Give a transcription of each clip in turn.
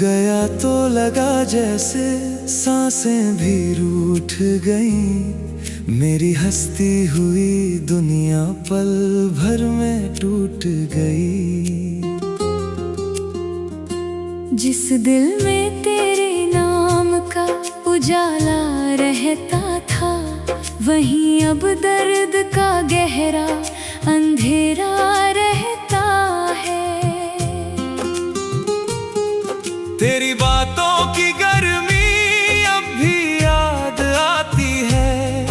गया तो लगा जैसे सांसें भी रूठ गईं। मेरी हंसती हुई दुनिया पल भर में टूट गई। जिस दिल में तेरे नाम का उजाला रहता था, वहीं अब दर्द का गहरा अंधेरा रहता है। तेरी बातों की गर्मी अब भी याद आती है।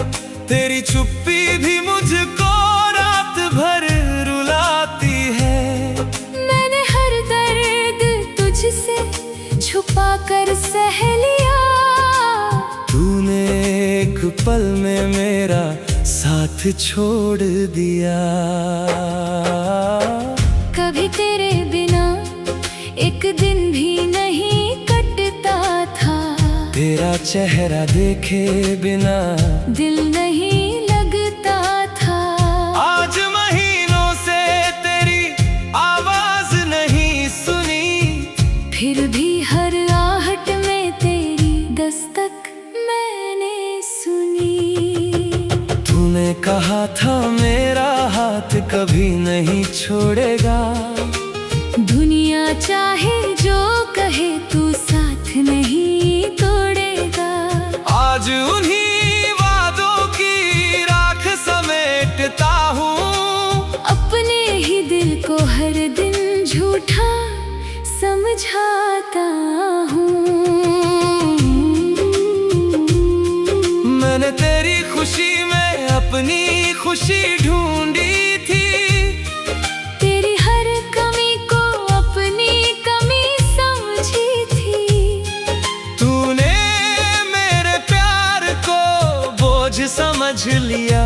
तेरी चुप्पी भी मुझको रात भर रुलाती है। मैंने हर दर्द तुझसे छुपा कर सह लिया। तूने एक पल में मेरा साथ छोड़ दिया। कभी तेरे बिना एक दिन भी नहीं कटता था। तेरा चेहरा देखे बिना दिल नहीं लगता था। आज महीनों से तेरी आवाज नहीं सुनी, फिर भी हर आहट में तेरी दस्तक मैंने सुनी। तूने कहा था मेरा हाथ कभी नहीं छोड़ेगा। दुनिया चाहे जो कहे तू साथ नहीं तोड़ेगा। आज उन्हीं वादों की राख समेटता हूँ। अपने ही दिल को हर दिन झूठा समझाता हूँ। मैंने तेरी खुशी में अपनी खुशी ढूंढी थी। तेरी हर कमी को अपनी कमी समझी थी। तूने मेरे प्यार को बोझ समझ लिया।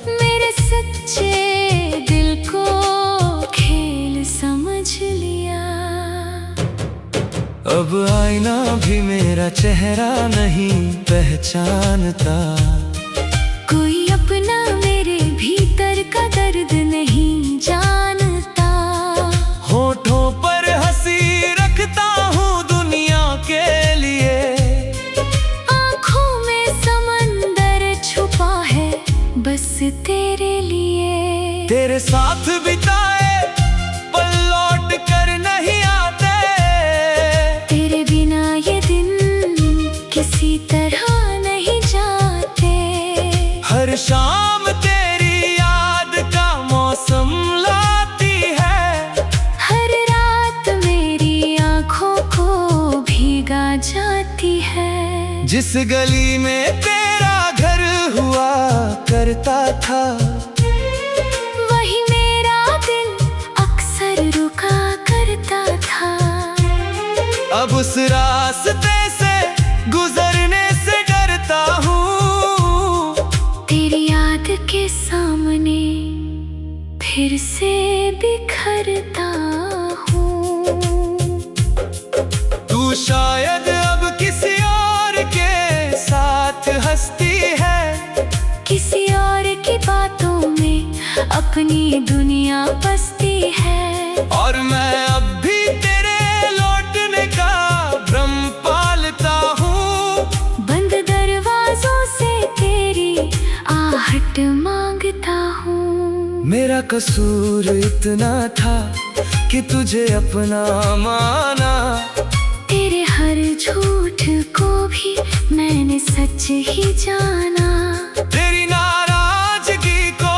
मेरे सच्चे दिल को खेल समझ लिया। अब आईना भी मेरा चेहरा नहीं पहचानता। कोई अपना मेरे भीतर का दर्द नहीं जानता। होठों पर हंसी रखता हूँ दुनिया के लिए। आँखों में समंदर छुपा है बस तेरे लिए। तेरे साथ बिताए पल लौट कर नहीं आते। तेरे बिना ये दिन किसी तरह नहीं जाते। हर शाम तेरी याद का मौसम लाती है। हर रात मेरी आँखों को भीगा जाती है। जिस गली में तेरा घर हुआ करता था, वही मेरा दिल अक्सर रुका करता था। अब उस रास्ते से गुजरने से डरता हूँ। तेरी याद के सामने फिर से बिखरता हूँ। तू शायद अब किसी और के साथ हंसती है। किसी और की बातों में अपनी दुनिया बसती है। और मैं अब भी तेरे लौटने का भ्रम पालता हूँ। बंद दरवाजों से तेरी आहट मांगता हूँ। मेरा कसूर इतना था कि तुझे अपना माना। तेरे हर झूठ को भी मैंने सच ही जाना। तेरी नाराजगी को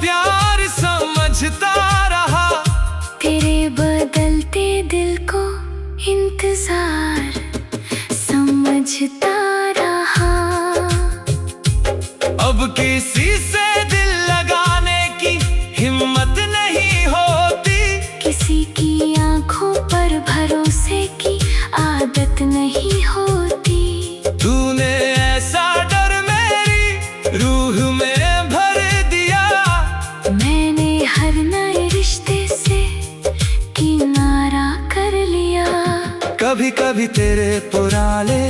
प्यार समझता रहा। तेरे बदलते दिल को इंतजार समझता रहा। अब किसी से दिल लगाने की हिम्मत नहीं होती। किसी की आंखों पर भरोसे की आदत नहीं होती। तूने ऐसा डर मेरी रूह में भर दिया। मैंने हर नए रिश्ते से किनारा कर लिया। कभी कभी तेरे पुराने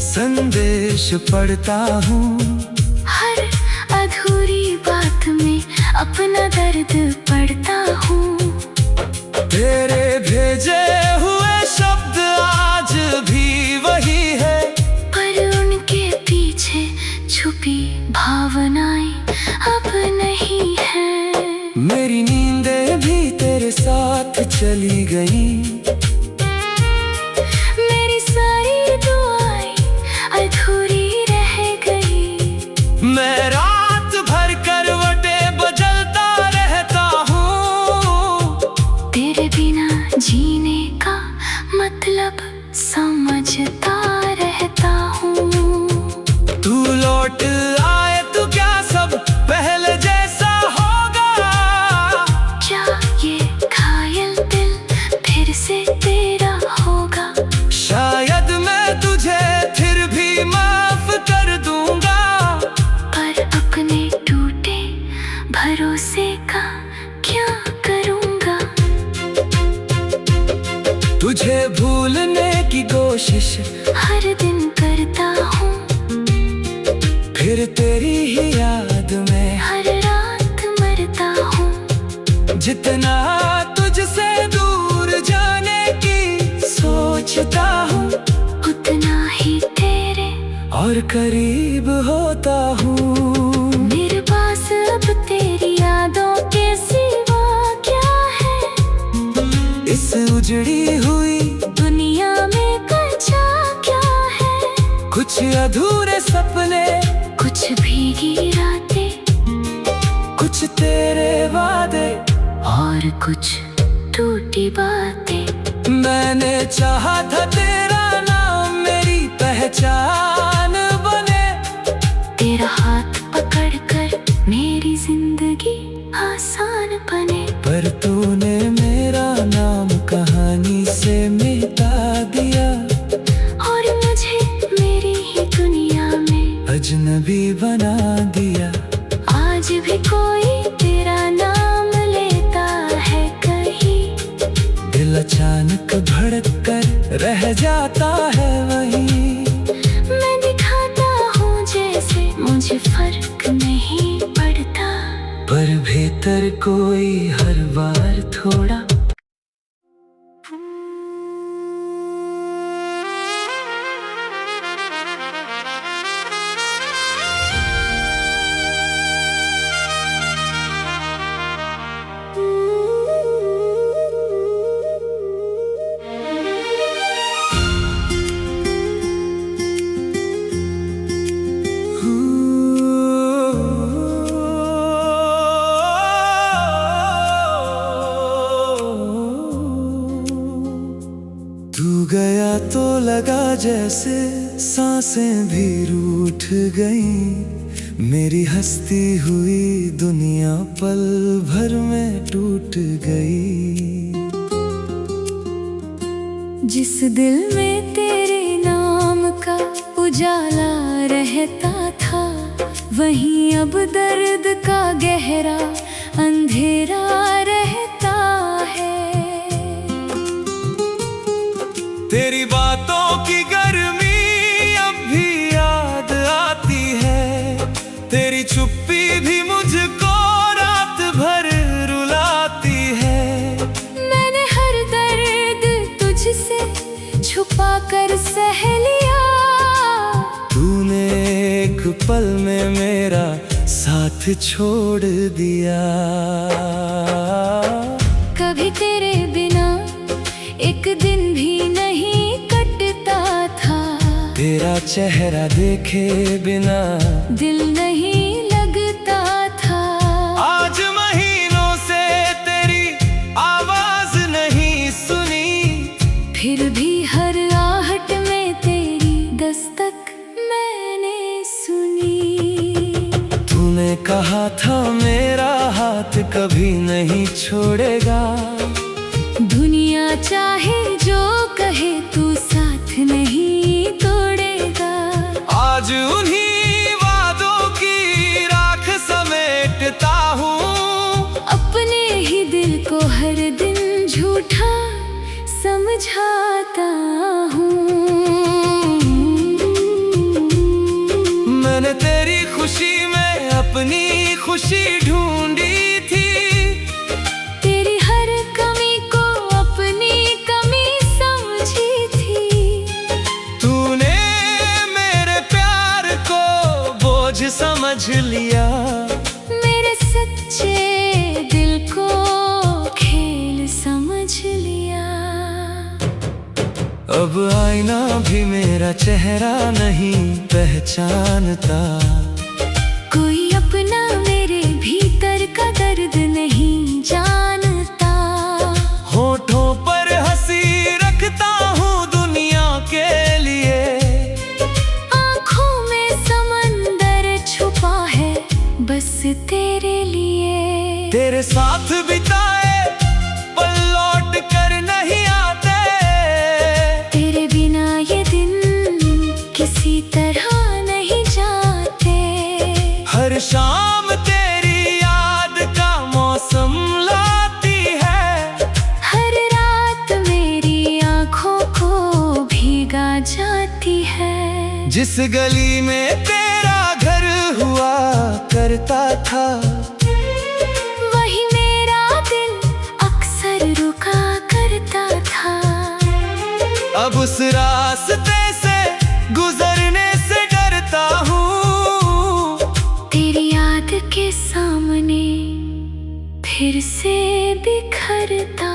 संदेश पढ़ता हूँ। हर अधूरी बात में अपना दर्द पढ़ता हूँ। तेरे भेजे हुए शब्द आज चली गई। मेरी सारी दुआएं अधूरी रह गई। मैं रात भर करवटें बदलता रहता हूँ। तेरे बिना जीने का मतलब समझता रहता हूँ। तू लौट आए तो क्या सब पहले जैसा होगा? क्या ये घायल दिल फिर से तेरा होगा? शायद मैं तुझे फिर भी माफ कर दूंगा, पर अपने टूटे भरोसे का क्या करूँगा? तुझे भूलने की कोशिश हर दिन करता हूँ, फिर तेरी ही याद में हर रात मरता हूँ। जितना तुझसे दूर जाने की सोचता हूँ, उतना ही तेरे और करीब होता हूँ। मेरे पास अब तेरी यादों के सिवा क्या है? इस उजड़ी हुई दुनिया में कच्चा क्या है? कुछ अधूरे सपने, कुछ भीगी रातें, कुछ तेरे वादे, और कुछ टूटी बातें। मैंने चाहा था तेरा नाम मेरी पहचान बने। तेरा हाथ पकड़कर मेरी जिंदगी आसान बने। पर तूने मेरा नाम कहानी से मिटा दिया, और मुझे मेरी ही दुनिया में अजनबी बना दिया। आज भी कोई तेरा नाम लेता है कहीं, दिल अचानक भड़क कर रह जाता है वहीं। मैं दिखाता हूँ जैसे मुझे फर्क नहीं पड़ता, पर भीतर कोई हर बार थोड़ा गया तो लगा जैसे सांसें भी रूठ गईं। मेरी हंसती हुई दुनिया पल भर में टूट गई। जिस दिल में तेरे नाम का उजाला रहता था, वहीं अब दर्द का गहरा अंधेरा रहता है। तेरी बातों की गर्मी अब भी याद आती है। तेरी चुप्पी भी मुझको रात भर रुलाती है। मैंने हर दर्द तुझसे छुपा कर सह लिया। तूने एक पल में मेरा साथ छोड़ दिया। कभी तेरे बिना एक दिन भी नहीं कटता था। तेरा चेहरा देखे बिना दिल नहीं लगता था। आज महीनों से तेरी आवाज नहीं सुनी, फिर भी हर आहट में तेरी दस्तक मैंने सुनी। तूने कहा था मेरा हाथ कभी नहीं छोड़ेगा। दुनिया चाहे जो कहे तू साथ नहीं तोड़ेगा। आज उन्हीं वादों की राख समेटता हूँ। अपने ही दिल को हर दिन झूठा समझाता हूँ। मैंने तेरी खुशी में अपनी खुशी ढूंढी थी। तेरी हर कमी को अपनी कमी समझी थी। तूने मेरे प्यार को बोझ समझ लिया। मेरे सच्चे दिल को खेल समझ अब आईना भी मेरा चेहरा नहीं पहचानता। कोई अपना मेरे भीतर का दर्द नहीं जानता। होठों पर हंसी रखता हूँ दुनिया के लिए, आँखों में समंदर छुपा है बस तेरे लिए। तेरे साथ बिताए पल लौट कर नहीं आते, तेरे बिना ये दिन किसी तरह नहीं जाते। हर शाम तेरी याद का मौसम लाती है, हर रात मेरी आँखों को भीगा जाती है। जिस गली में तेरा घर हुआ करता था, वही मेरा दिल अक्सर रुका करता था। अब उस रास्ते से गुजरने से डरता हूँ, तेरी याद के सामने फिर से बिखरता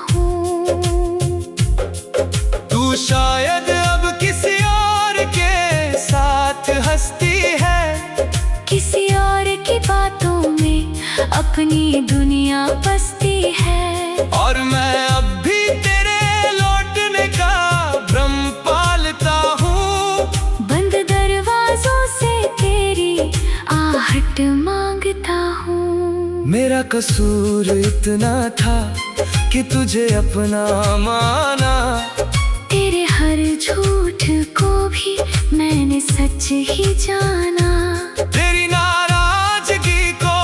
हूँ। तू शायद अब किसी और के साथ हंसती है, किसी और की बातों में अपनी दुनिया बसती है। और मैं अब भी तेरे लौटने का भ्रम पालता हूँ। बंद दरवाजों से तेरी आहट मांगता हूँ। मेरा कसूर इतना था कि तुझे अपना माना, तेरे हर झूठ को भी मैंने सच ही जाना। तेरी नाराजगी को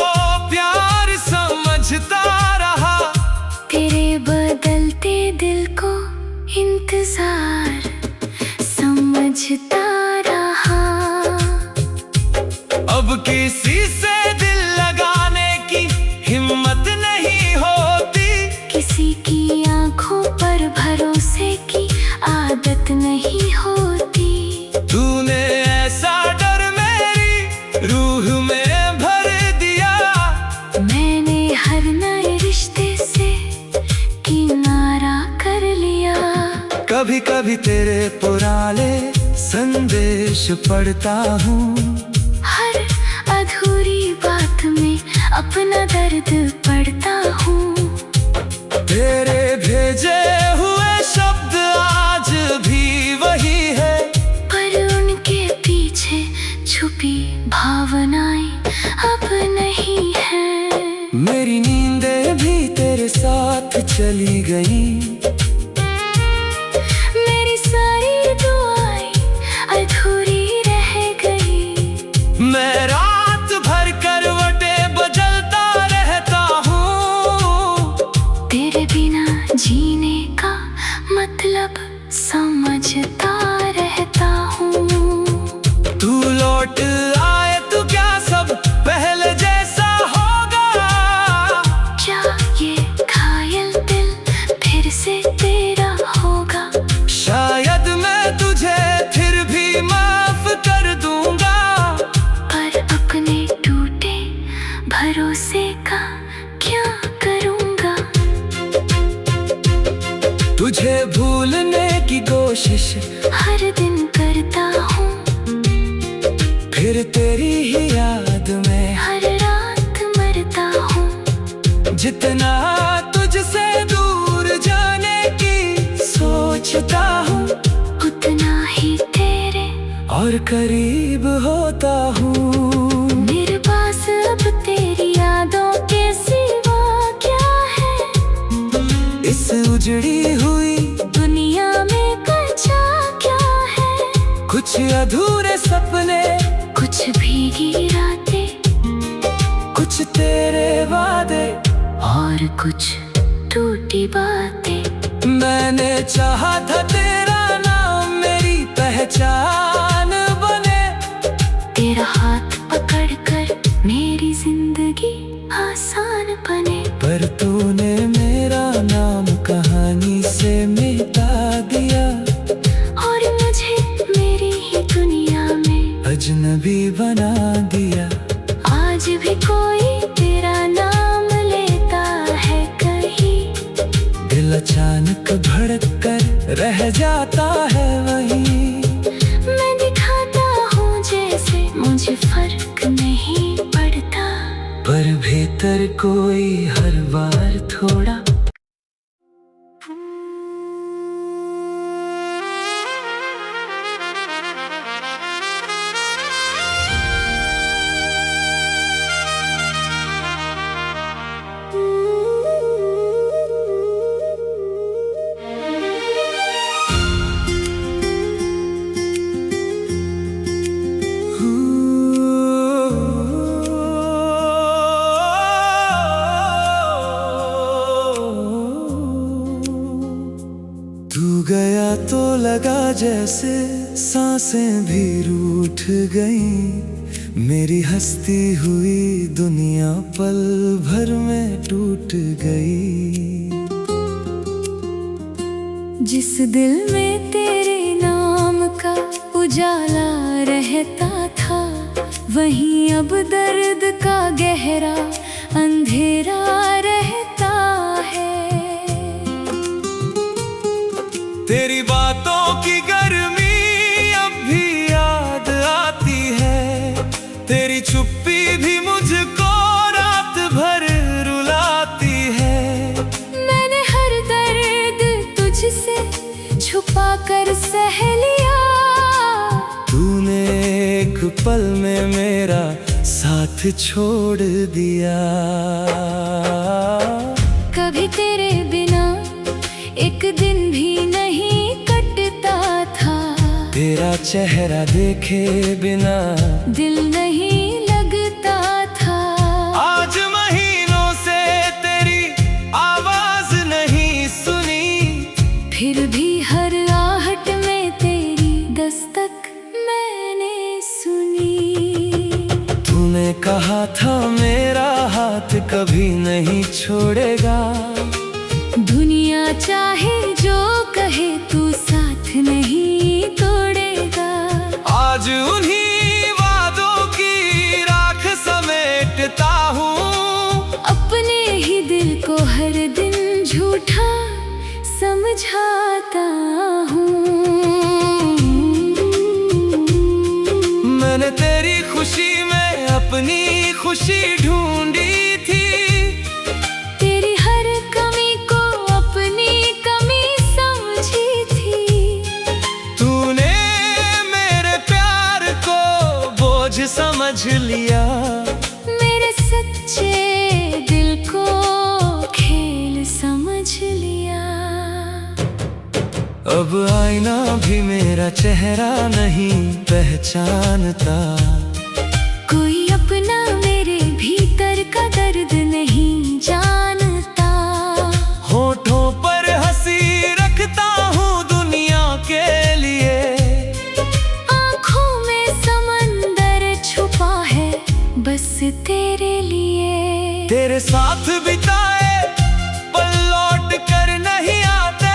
प्यार समझता रहा, तेरे बदलते दिल को इंतजार समझता रहा। अब किसी से दिल लगाने की हिम्मत नहीं होती, किसी की आंखों पर भरोसे की आदत नहीं होती। तूने ऐसा डर मेरी रूह में भर दिया, मैंने हर नए रिश्ते से किनारा कर लिया। कभी कभी तेरे पुराने संदेश पढ़ता हूँ, हर अधूरी बात में अपना दर्द पढ़ता हूँ। तेरे भेजे हुए शब्द आज भी वही है, पर उनके पीछे छुपी भावनाएं अब नहीं है। मेरी नींदें भी तेरे साथ चली गई, मेरी सारी दुआएं अधूरी रह गई। मैं रात भर करवटें बदलता रहता हूँ, तेरे बिना जीने का मतलब समझता रहता हूँ। तू लौट आए तो क्या सब पहले जैसा होगा, क्या ये घायल दिल फिर से तेरा होगा। शायद मैं तुझे फिर भी माफ कर दूंगा, पर अपने टूटे भरोसे का क्या करूँगा। तुझे भूलने की कोशिश हर दिन करता हूँ, फिर तेरी ही याद में हर रात मरता हूँ। जितना तुझसे दूर जाने की सोचता हूँ, उतना ही तेरे और करीब होता हूँ। मेरे पास अब तेरी यादों के सिवा क्या है। इस उजड़ी हुई दुनिया में बचा क्या है। कुछ अधूरे सपने, कुछ भीगी रातें, कुछ तेरे वादे, और कुछ टूटी बातें। मैंने चाहा था तेरा नाम मेरी पहचान बने, तेरा हाथ पकड़कर मेरी जिंदगी आसान बने। पर तूने मेरा नाम कहानी से मिटा दिया, और मुझे मेरी ही दुनिया में अजनबी बना दिया। आज भी कोई तेरा नाम लेता है कहीं। दिल अचानक भड़क कर रह जाता है वहीं। मैं दिखाता हूँ जैसे मुझे फर्क नहीं पड़ता, पर भीतर कोई हर बार थोड़ा तू गया तो लगा जैसे सांसें भी रूठ गईं। मेरी हंसती हुई दुनिया पल भर में टूट गई। जिस दिल में तेरे नाम का उजाला रहता था, वहीं अब दर्द का गहरा अंधेरा रहता है। तेरी बातों की गर्मी अब भी याद आती है। तेरी चुप्पी भी मुझको रात भर रुलाती है। मैंने हर दर्द तुझसे छुपा कर सह लिया। तूने एक पल में मेरा साथ छोड़ दिया। कभी तेरे बिना एक दिन भी नहीं कटता था। तेरा चेहरा देखे बिना दिल नहीं लगता था। आज महीनों से तेरी आवाज नहीं सुनी, फिर भी हर आहट में तेरी दस्तक मैंने सुनी। तूने कहा था मेरा हाथ कभी नहीं छोड़ेगा। दुनिया चाहे जो कहे तू साथ नहीं तोड़ेगा। आज उन्हीं वादों की राख समेटता हूँ। अपने ही दिल को हर दिन झूठा समझाता हूँ। मैंने तेरी खुशी में अपनी खुशी ढूंढी थी। तेरी हर कमी को अपनी कमी समझी थी। तूने मेरे प्यार को बोझ समझ लिया। मेरे सच्चे दिल को खेल समझ लिया। अब आईना भी मेरा चेहरा नहीं पहचानता। कोई अपना मेरे भीतर का दर्द नहीं जानता। होठों पर हंसी रखता हूँ दुनिया के लिए। आँखों में समंदर छुपा है बस तेरे लिए। तेरे साथ बिताए पल लौट कर नहीं आते।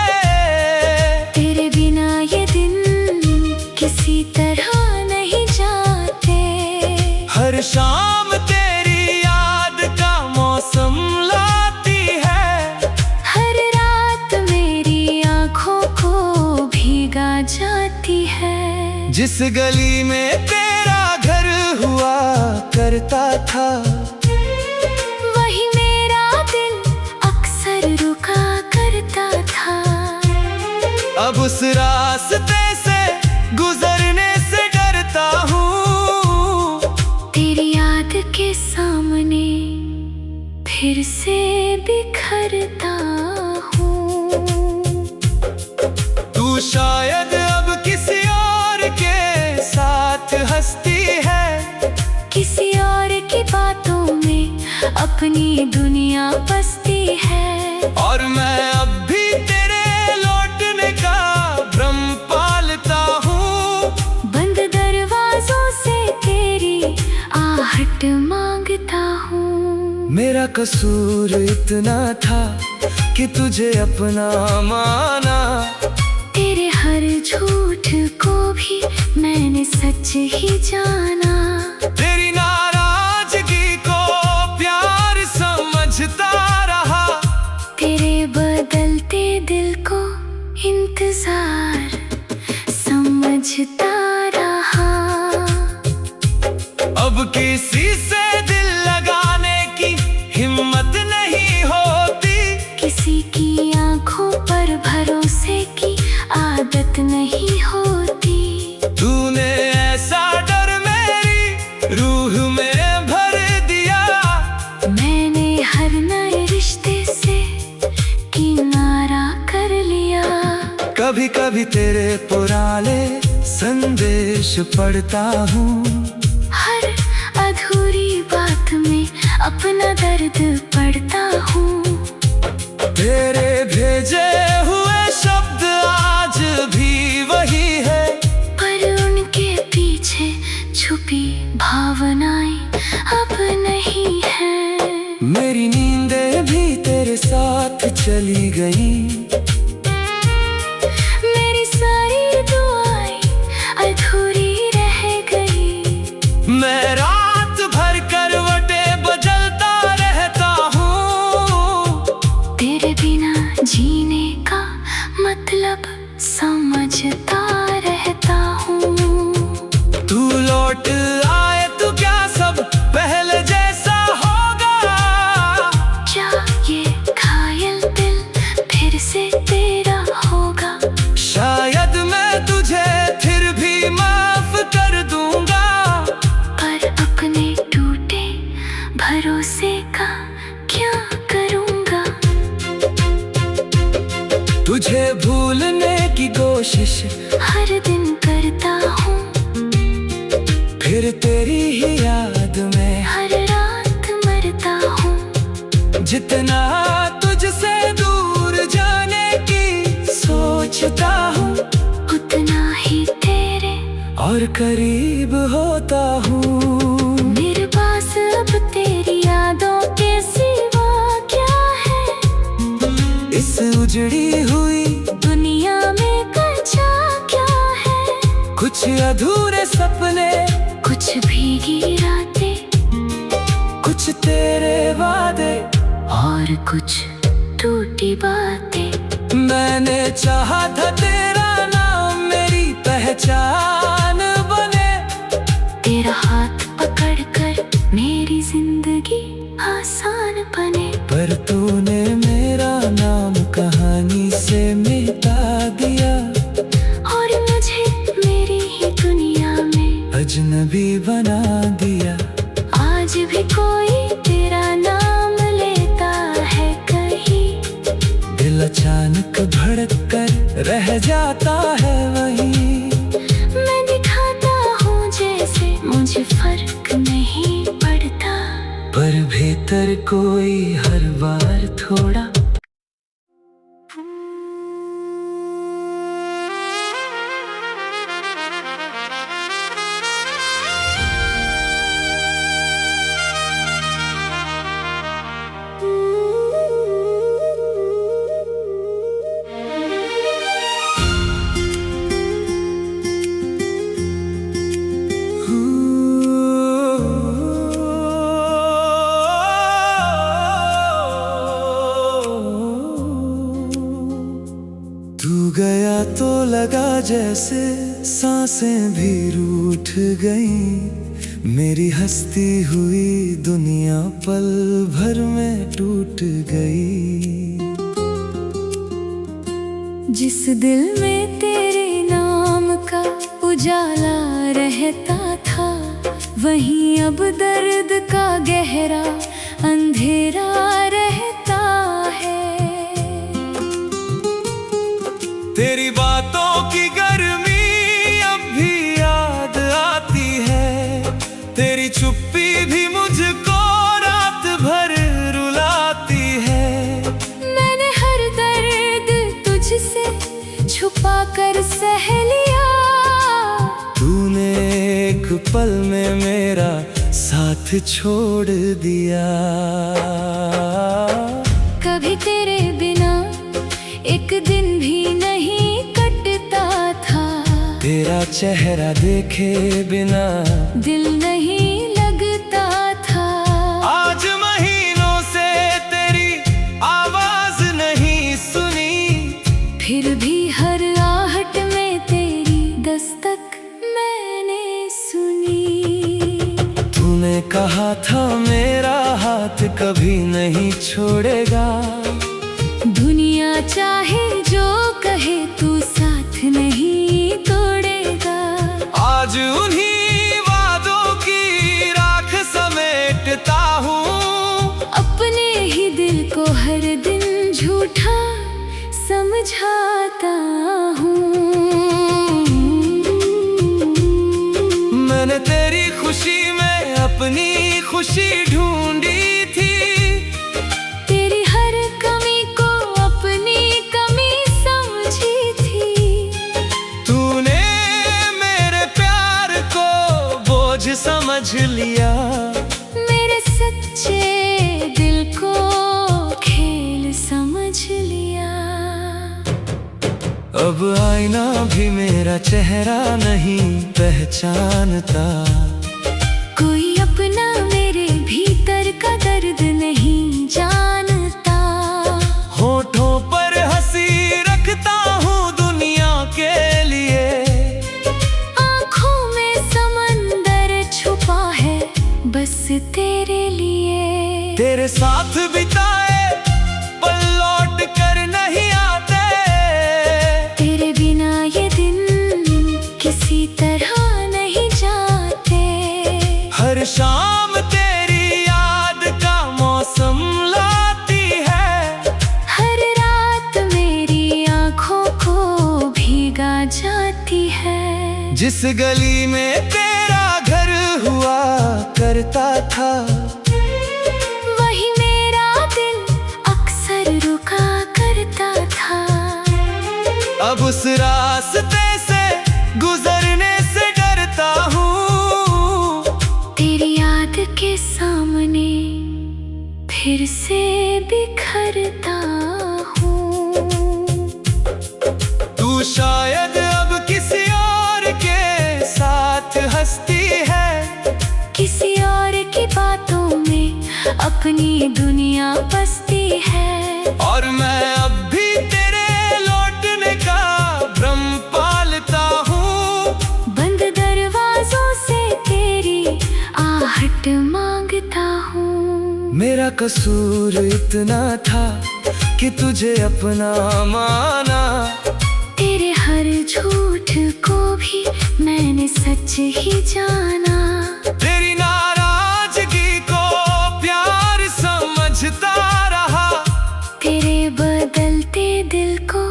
तेरे बिना ये दिन किसी तरह नहीं जाते। हर शाम तेरी याद का मौसम लाती है। हर रात मेरी आँखों को भीगा जाती है। जिस गली में तेरा घर हुआ करता था, वही मेरा दिल अक्सर रुका करता था। अब उस रास्ते से गुजरने से डरता हूँ। तेरी याद के सामने फिर से बिखरता हूँ। तू शायद अब किसी और के साथ हंसती है। किसी और की बातों में अपनी दुनिया बसती है। और मैं अब भी तेरे लौटने का भ्रम पालता हूँ। बंद दरवाजों से तेरी आहट मांगता हूँ। मेरा कसूर इतना था कि तुझे अपना माना। तेरे हर झूठ को भी मैंने सच ही जाना। तेरी नाराजगी को प्यार समझता रहा। तेरे बदलते दिल को इंतजार समझता रहा। अब किसी से दिल लगाने की हिम्मत नहीं होती, किसी की आंखों पर भरोसे की आदत नहीं होती। तूने ऐसा डर मेरी रूह में भर दिया, मैंने हर नए रिश्ते से किनारा कर लिया। कभी कभी तेरे पुराने संदेश पढ़ता हूँ, हर अधूरी बात में अपना दर्द पढ़ता हूँ। तेरे भेजे हुए शब्द आज भी वही है, पर उनके पीछे छुपी भावनाएं अब नहीं है। मेरी नींदें भी तेरे साथ चली गई, मेरी सारी दुआएं अधूरी रह गई। मैं रात भर करवटे बदलता रहता हूँ, तेरे बिना जीने का मतलब समझता रहता हूँ। तू लौट आए तो क्या सब पहले जैसा होगा, क्या ये घायल दिल फिर से तेरा होगा। शायद मैं तुझे फिर भी माफ कर दूंगा, पर अपने टूटे भरोसे का क्या करूँगा। तुझे भूलने की कोशिश हर दिन करता हूँ, फिर तेरी ही याद में हर रात मरता हूँ। जितना तुझसे दूर जाने की सोचता हूँ, उतना ही तेरे और करीब होता हूँ। मेरे पास अब तेरी यादों के सिवा क्या है। इस उजड़ी हुई दुनिया में कच्चा क्या है। कुछ अधूरे सपने, कुछ भीगी रातें, कुछ तेरे वादे, और कुछ टूटी बातें। मैंने चाहा था तेरा नाम मेरी पहचान बने, तेरा हाथ पकड़कर मेरी जिंदगी आसान बने। पर तूने मेरा नाम कहानी से मिटा दिया, और मुझे मेरी ही दुनिया में अजनबी बना दिया। आज भी कोई तेरा नाम लेता है कहीं, दिल अचानक भड़क कर रह जाता है वहीं। मैं दिखाता हूँ जैसे मुझे फर्क नहीं पड़ता, पर भीतर कोई हर बार थोड़ा गया तो लगा जैसे सांसें भी रूठ गईं, मेरी हंसती हुई दुनिया पल भर में टूट गई। जिस दिल में तेरे नाम का उजाला रहता था, वहीं अब दर्द का गहरा अंधेरा रहता है। तेरी बातों की गर्मी अब भी याद आती है, तेरी चुप्पी भी मुझको रात भर रुलाती है। मैंने हर दर्द तुझसे छुपा कर सह लिया, तूने एक पल में मेरा साथ छोड़ दिया। कभी तेरे बिना एक दिन भी नहीं कटता था, तेरा चेहरा देखे बिना दिल नहीं लगता था। आज महीनों से तेरी आवाज नहीं सुनी, फिर भी हर आहट में तेरी दस्तक मैंने सुनी। तूने कहा था मेरा हाथ कभी नहीं छोड़ेगा, दुनिया चाहे जो कहे तू साथ नहीं तोड़ेगा। आज उन्हीं वादों की राख समेटता हूँ, अपने ही दिल को हर दिन झूठा समझाता हूँ। मैंने तेरी खुशी में अपनी खुशी ढूंढी थी, तेरी हर कमी को अपनी कमी समझी थी। तूने मेरे प्यार को बोझ समझ लिया, मेरे सच्चे दिल को खेल समझ लिया। अब आईना भी मेरा चेहरा नहीं पहचानता, कोई अपना मेरे भीतर का दर्द नहीं जानता। होठों पर हंसी रखता हूँ दुनिया के लिए, आँखों में समंदर छुपा है बस तेरे लिए। तेरे साथ बिताए पल लौट कर नहीं आते, तेरे बिना ये दिन किसी तरह नहीं जाते। हर शाम तेरी याद का मौसम लाती है, हर रात मेरी आँखों को भीगा जाती है। जिस गली में तेरा घर हुआ करता था, वही मेरा दिल अक्सर रुका करता था। अब उस रास्ते से गुजरने से डरता हूँ, तेरी याद के सामने फिर से बिखरता हूँ। तू शायद अब किसी और के साथ हंसती है, किसी और की बातों में अपनी दुनिया बसती है। और मैं अब भी तेरे लौटने का भ्रम पालता हूँ, बंद दरवाजों से तेरी आहट मांगता हूँ। मेरा कसूर इतना था कि तुझे अपना माना, तेरे हर झूठ को भी मैंने सच ही जाना। तेरी नाराजगी को प्यार समझता रहा, तेरे बदलते दिल को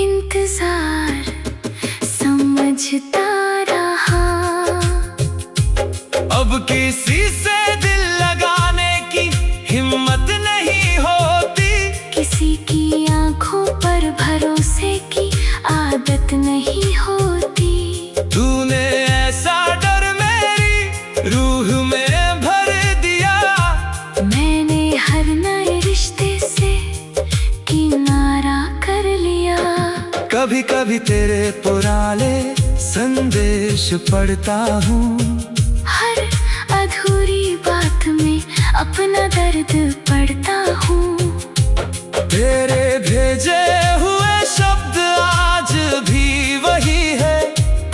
इंतजार समझता रहा। अब किसी से दिल लगाने की हिम्मत नहीं होती, किसी की आंखों पर भरोसे की आदत नहीं होती। तूने ऐसा डर मेरी रूह में भर दिया, मैंने हर नए रिश्ते से किनारा कर लिया। कभी कभी तेरे पुराने संदेश पढ़ता हूँ, हर अधूरी बात में अपना दर्द पढ़ता हूँ। तेरे भेजे हुए शब्द आज भी वही है,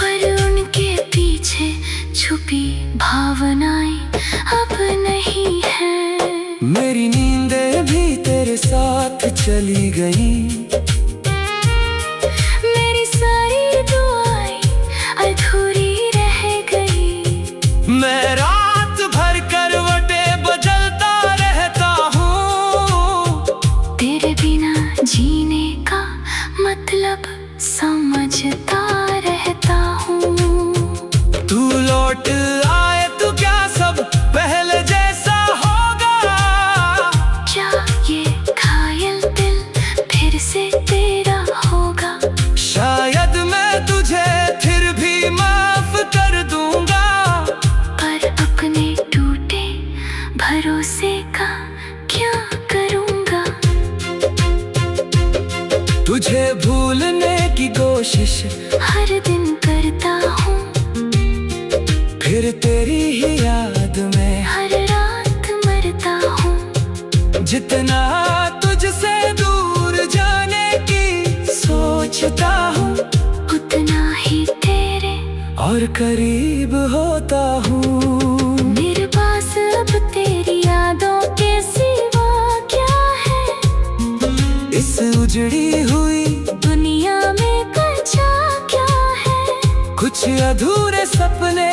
पर उनके पीछे छुपी भावनाएं अब नहीं है। मेरी नींदें भी तेरे साथ चली गई, मेरी सारी दुआएं अधूरी रह गई। मैं रात भर करवटें बदलता रहता हूँ, तेरे बिना जीने का मतलब समझता रहता हूँ। तू लौट आए तो क्या सब पहले जैसा होगा, क्या ये घायल दिल फिर से तेरा होगा। शायद मैं तुझे फिर भी माफ कर दूंगा, पर अपने टूटे भरोसे का क्या करूँगा। तुझे भूलने की कोशिश हर दिन करता हूँ, फिर तेरी ही याद में हर रात मरता हूँ। जितना तुझसे दूर जाने की सोच करीब होता हूँ। मेरे पास अब तेरी यादों के सिवा क्या है? इस उजड़ी हुई दुनिया में कच्चा क्या है? कुछ अधूरे सपने